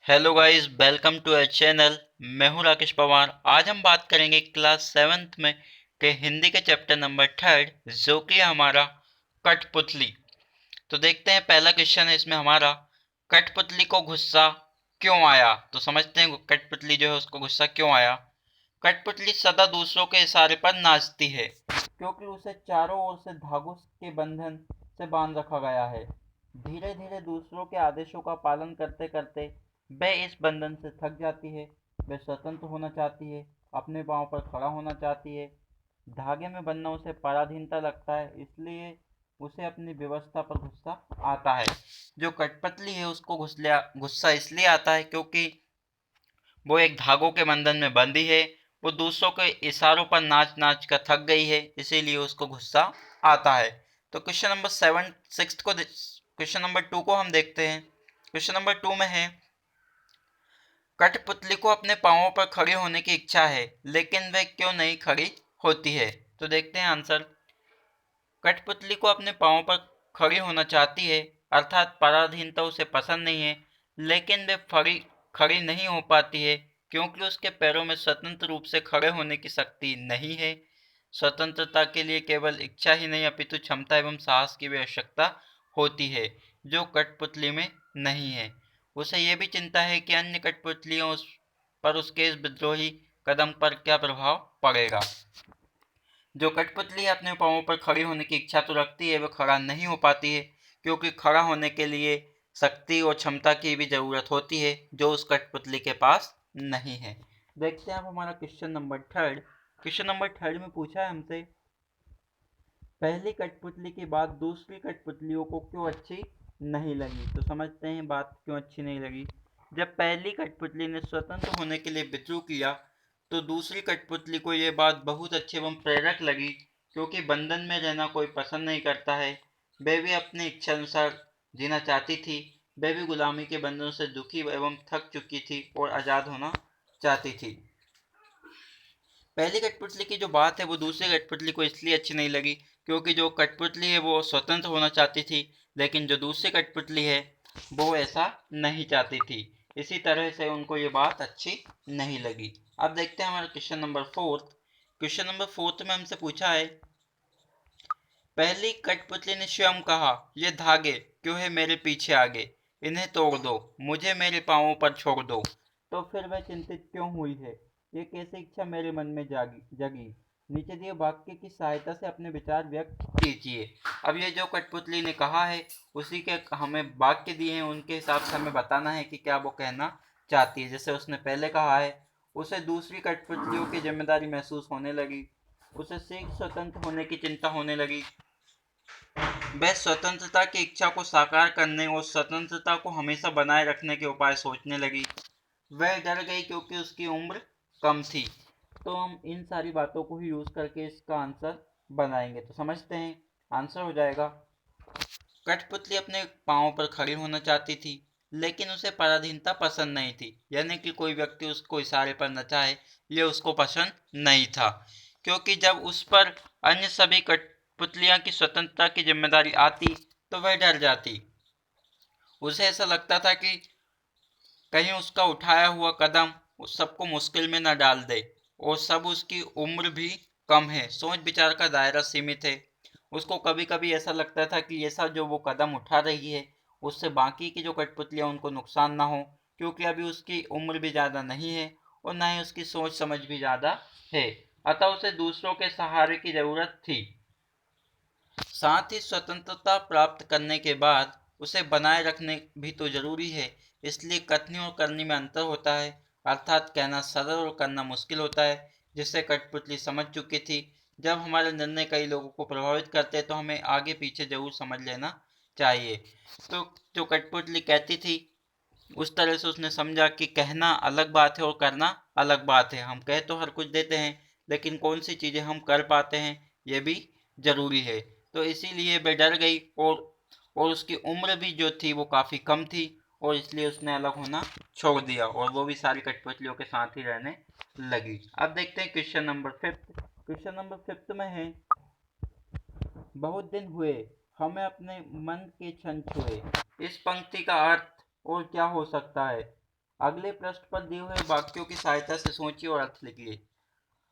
Hello guys, welcome to our channel. मैं हूं राकेश पवार। आज हम बात करेंगे क्लास सेवन्थ में के हिंदी के चैप्टर नंबर थर्ड, जो कि है हमारा कठपुतली। तो देखते हैं, पहला क्वेश्चन है इसमें हमारा, कठपुतली को गुस्सा क्यों आया। तो समझते हैं कठपुतली जो है उसको गुस्सा क्यों आया। कठपुतली सदा दूसरों के इशारे पर नाचती है क्योंकि उसे चारों ओर से धागों के बंधन से बांध रखा गया है। धीरे धीरे दूसरों के आदेशों का पालन करते करते वह इस बंधन से थक जाती है। वह स्वतंत्र होना चाहती है, अपने पाँव पर खड़ा होना चाहती है। धागे में बंधना उसे पराधीनता लगता है, इसलिए उसे अपनी व्यवस्था पर गुस्सा आता है। जो कठपुतली है उसको गुस्सा इसलिए आता है क्योंकि वो एक धागों के बंधन में बंधी है। वो दूसरों के इशारों पर नाच नाच कर थक गई है, इसीलिए उसको गुस्सा आता है। तो question number question number two को हम देखते हैं। क्वेश्चन नंबर टू में है, कठपुतली को अपने पांवों पर खड़ी होने की इच्छा है, लेकिन वह क्यों नहीं खड़ी होती है। तो देखते हैं आंसर। कठपुतली को अपने पांवों पर खड़ी होना चाहती है, अर्थात पराधीनता उसे पसंद नहीं है, लेकिन वह खड़ी नहीं हो पाती है क्योंकि उसके पैरों में स्वतंत्र रूप से खड़े होने की शक्ति नहीं है। स्वतंत्रता के लिए केवल इच्छा ही नहीं अपितु क्षमता एवं साहस की भी आवश्यकता होती है, जो कठपुतली में नहीं है। उसे यह भी चिंता है कि अन्य कठपुतलियों पर उसके इस विद्रोही कदम पर क्या प्रभाव पड़ेगा। जो कठपुतली अपने पांवों पर खड़ी होने की इच्छा तो रखती है, वह खड़ा नहीं हो पाती है क्योंकि खड़ा होने के लिए शक्ति और क्षमता की भी जरूरत होती है, जो उस कठपुतली के पास नहीं है। देखते हैं अब हमारा question number third. Question number third में पूछा है हमसे, पहली कठपुतली की बात दूसरी कठपुतलियों को क्यों अच्छी नहीं लगी। तो समझते हैं बात क्यों अच्छी नहीं लगी। जब पहली कठपुतली ने स्वतंत्र होने के लिए विद्रोह किया तो दूसरी कठपुतली को यह बात बहुत अच्छी एवं प्रेरक लगी, क्योंकि बंधन में रहना कोई पसंद नहीं करता है। वह भी अपनी इच्छा अनुसार जीना चाहती थी। वह भी गुलामी के बंधनों से दुखी एवं थक चुकी थी और आज़ाद होना चाहती थी। पहली कठपुतली की जो बात है वो दूसरी कठपुतली को इसलिए अच्छी नहीं लगी क्योंकि जो कठपुतली है वो स्वतंत्र होना चाहती थी, लेकिन जो दूसरी कठपुतली है वो ऐसा नहीं चाहती थी। इसी तरह से उनको ये बात अच्छी नहीं लगी। अब देखते हैं हमारा question number fourth. Question number fourth में हमसे पूछा है, पहली कठपुतली ने स्वयं कहा, ये धागे क्यों है मेरे पीछे आगे, इन्हें तोड़ दो, मुझे मेरे पांवों पर छोड़ दो। तो फिर वह चिंतित क्यों हुई है, ये कैसी इच्छा मेरे मन में जगी। नीचे दिए वाक्य की सहायता से अपने विचार व्यक्त कीजिए। अब ये जो कठपुतली ने कहा है उसी के हमें वाक्य दिए हैं, उनके हिसाब से हमें बताना है कि क्या वो कहना चाहती है। जैसे उसने पहले कहा है, उसे दूसरी कठपुतलियों की जिम्मेदारी महसूस होने लगी, उसे शीघ्र स्वतंत्र होने की चिंता होने लगी। वह स्वतंत्रता की इच्छा को साकार करने और स्वतंत्रता को हमेशा बनाए रखने के उपाय सोचने लगी। वह डर गई क्योंकि उसकी उम्र कम थी। तो हम इन सारी बातों को ही यूज करके इसका आंसर बनाएंगे। तो समझते हैं, आंसर हो जाएगा, कठपुतली अपने पांवों पर खड़ी होना चाहती थी, लेकिन उसे पराधीनता पसंद नहीं थी, यानी कि कोई व्यक्ति उसको इशारे पर नचाए, ये उसको पसंद नहीं था। क्योंकि जब उस पर अन्य सभी कठपुतलियां की स्वतंत्रता की जिम्मेदारी आती तो वह डर जाती। उसे ऐसा लगता था कि कहीं उसका उठाया हुआ कदम उस सबको मुश्किल में न डाल दे, और सब उसकी उम्र भी कम है, सोच विचार का दायरा सीमित है। उसको कभी कभी ऐसा लगता था कि ऐसा जो वो कदम उठा रही है उससे बाकी की जो कठपुतलियां उनको नुकसान ना हो, क्योंकि अभी उसकी उम्र भी ज़्यादा नहीं है और ना ही उसकी सोच समझ भी ज़्यादा है। अतः उसे दूसरों के सहारे की ज़रूरत थी। साथ ही स्वतंत्रता प्राप्त करने के बाद उसे बनाए रखने भी तो जरूरी है। इसलिए कथनी और करनी में अंतर होता है, अर्थात कहना सरल और करना मुश्किल होता है, जिससे कठपुतली समझ चुकी थी। जब हमारे निर्णय कई लोगों को प्रभावित करते हैं तो हमें आगे पीछे जरूर समझ लेना चाहिए। तो जो कठपुतली कहती थी उस तरह से उसने समझा कि कहना अलग बात है और करना अलग बात है। हम कह तो हर कुछ देते हैं, लेकिन कौन सी चीज़ें हम कर पाते हैं ये भी जरूरी है। तो इसीलिए वह डर गई, और उसकी उम्र भी जो थी वो काफ़ी कम थी, और इसलिए उसने अलग होना छोड़ दिया और वो भी सारी कठपुतलियों के साथ ही रहने लगी। अब देखते हैं question number fifth. Question number fifth में है, बहुत दिन हुए हमें अपने मन के क्षण छुए। इस पंक्ति का अर्थ और क्या हो सकता है। अगले पृष्ठ पर दिए हुए वाक्यों की सहायता से सोचिए और अर्थ लिखिए।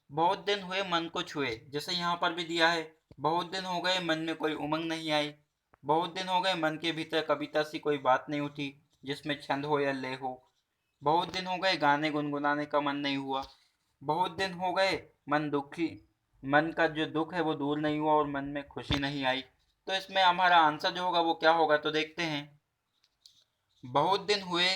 बहुत दिन हुए मन को छुए, जैसे यहाँ पर भी दिया है। बहुत दिन हो गए मन में कोई उमंग नहीं आई। बहुत दिन हो गए मन के भीतर कविता सी कोई बात नहीं उठी जिसमें छंद हो या लय हो। बहुत दिन हो गए गाने गुनगुनाने का मन नहीं हुआ। बहुत दिन हो गए मन दुखी, मन का जो दुख है वो दूर नहीं हुआ और मन में खुशी नहीं आई। तो इसमें हमारा आंसर जो होगा वो क्या होगा, तो देखते हैं। बहुत दिन हुए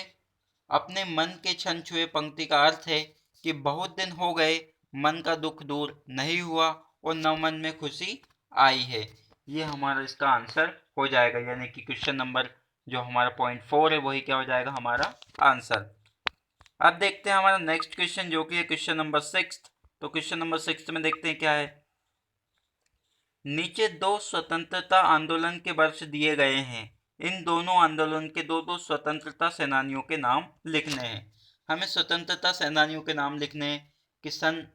अपने मन के छन छुए पंक्ति का अर्थ है कि बहुत दिन हो गए मन का दुख दूर नहीं हुआ और न मन में खुशी आई है। ये हमारा इसका आंसर हो जाएगा, यानी कि क्वेश्चन नंबर जो हमारा पॉइंट 4 है वही क्या हो जाएगा हमारा आंसर। अब देखते हैं हमारा नेक्स्ट क्वेश्चन जो कि है क्वेश्चन नंबर 6। तो क्वेश्चन नंबर 6 में देखते हैं क्या है। नीचे दो स्वतंत्रता आंदोलन के वर्ष दिए गए हैं। इन दोनों आंदोलन के दो दो स्वतंत्रता सेनानियों के नाम लिखने हैं। हमें स्वतंत्रता सेनानियों के नाम लिखने हैं कि सन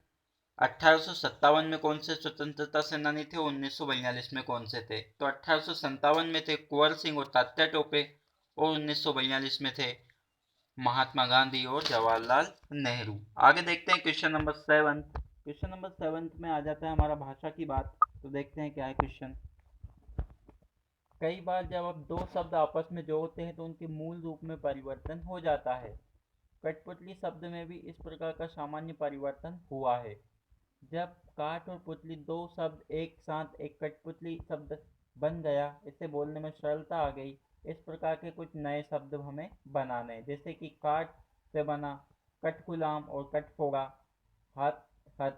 1857 में कौन से स्वतंत्रता सेनानी थे, 1942 में कौन से थे। तो 1857 में थे कुंवर सिंह और तात्या टोपे, और 1942 में थे महात्मा गांधी और जवाहरलाल नेहरू। आगे देखते हैं क्वेश्चन नंबर 7। क्वेश्चन नंबर 7 में आ जाता है हमारा भाषा की बात। तो देखते हैं क्या है क्वेश्चन। कई बार जब आप दो शब्द आपस में जोड़ते हैं तो उनके मूल रूप में परिवर्तन हो जाता है। कठपुतली शब्द में भी इस प्रकार का सामान्य परिवर्तन हुआ है। जब काठ और पुतली दो शब्द एक साथ एक कठपुतली शब्द बन गया, इससे बोलने में सरलता आ गई। इस प्रकार के कुछ नए शब्द हमें बनाने हैं, जैसे कि काठ से बना कठगुलाम और कठफोड़ा, हाथ हथ,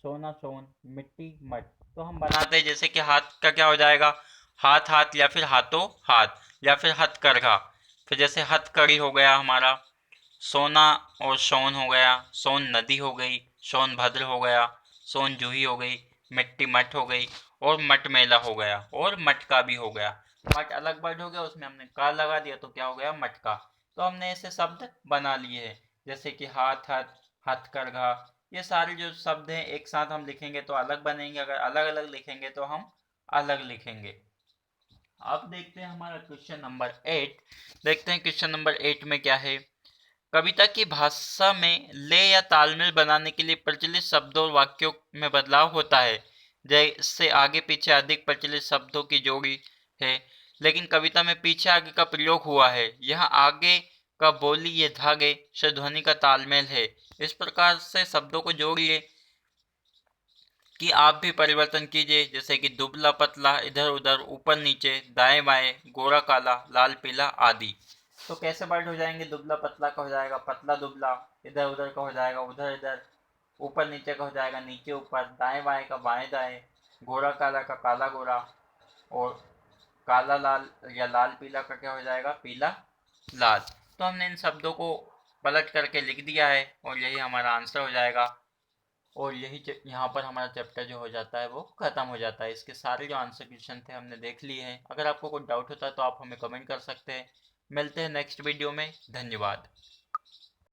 सोना सोन, मिट्टी मट। तो हम बनाते हैं, जैसे कि हाथ का क्या हो जाएगा, हाथ हाथ, या फिर हाथों हाथ, या फिर हथकरघा। फिर जैसे हथकड़ी हो गया हमारा, सोना और सोन हो गया, सोन नदी हो गई, सोनभद्र हो गया, सोन जूही हो गई, मिट्टी मठ हो गई, और मट मेला हो गया, और मटका भी हो गया। मट अलग वर्ड हो गया, उसमें हमने का लगा दिया तो क्या हो गया मटका। तो हमने ऐसे शब्द बना लिए हैं, जैसे कि हाथ हथ, हथकरघा। ये सारे जो शब्द हैं एक साथ हम लिखेंगे तो अलग बनेंगे, अगर अलग अलग लिखेंगे तो हम अलग लिखेंगे। अब देखते हैं हमारा क्वेश्चन नंबर 8। देखते हैं क्वेश्चन नंबर 8 में क्या है। कविता की भाषा में लय या तालमेल बनाने के लिए प्रचलित शब्दों और वाक्यों में बदलाव होता है। जैसे आगे पीछे अधिक प्रचलित शब्दों की जोड़ी है, लेकिन कविता में पीछे आगे का प्रयोग हुआ है। यहाँ आगे का बोली ये धागे से ध्वनि का तालमेल है। इस प्रकार से शब्दों को जोड़िए कि आप भी परिवर्तन कीजिए, जैसे कि दुबला पतला, इधर उधर, ऊपर नीचे, दाएं बाएं, गोरा काला, लाल पीला आदि। तो कैसे वर्ड हो जाएंगे, दुबला पतला का हो जाएगा पतला दुबला, इधर उधर का हो जाएगा उधर इधर, ऊपर नीचे का हो जाएगा नीचे ऊपर, दाएं बाएं का बाएं दाएं, गोरा काला का काला गोरा, और काला लाल या लाल पीला का क्या हो जाएगा पीला लाल। तो हमने इन शब्दों को पलट करके लिख दिया है और यही हमारा आंसर हो जाएगा। और यही यहाँ पर हमारा चैप्टर जो हो जाता है वो खत्म हो जाता है। इसके सारे जो आंसर क्वेश्चन थे हमने देख लिए हैं। अगर आपको कोई डाउट होता है तो आप हमें कमेंट कर सकते हैं। मिलते हैं नेक्स्ट वीडियो में। धन्यवाद।